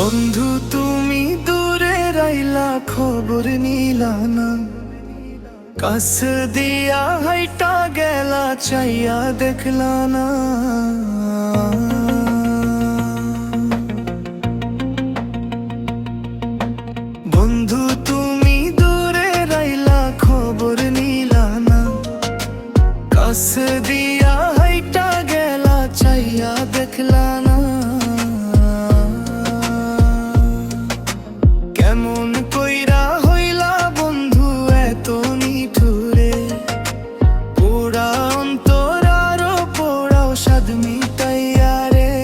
বন্ধু তুমি দূরে রাইলা খবর নিলা না, কাছ দিয়া হাইটা গেলা চাইয়া দেখলা না। বন্ধু তুমি দূরে রাইলা খবর নিলা না, কাছ দিয়া হাইটা গেলা চাইয়া দেখলা না। কেমন কইরা হইলা বন্ধু এত নিঠুরে, পোড়া অন্তর আরো পোড়াও সাদ মিটাইয়া রে।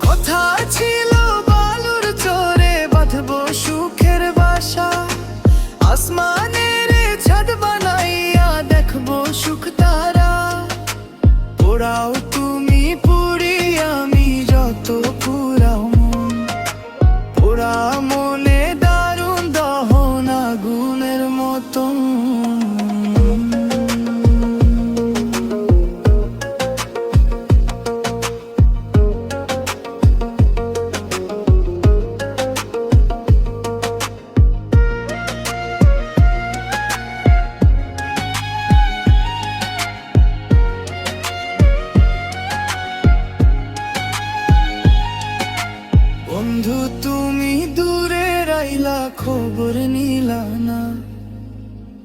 কথা ছিল বালুর চরে বাঁধবো সুখের বাসা, আসমানের ছাদ বানাইয়া দেখবো সুখ তারা। পোড়াও তুমি পুরি আমি যত পুরাও মন, পোড়া মনে দারুণ দহন আগুনের মতন। বন্ধু তুমি দূরে রাইলা খবর নিলা না,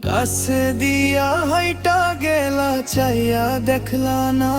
কাছে দিয়া হাইটা গেলা চাইয়া দেখলা না।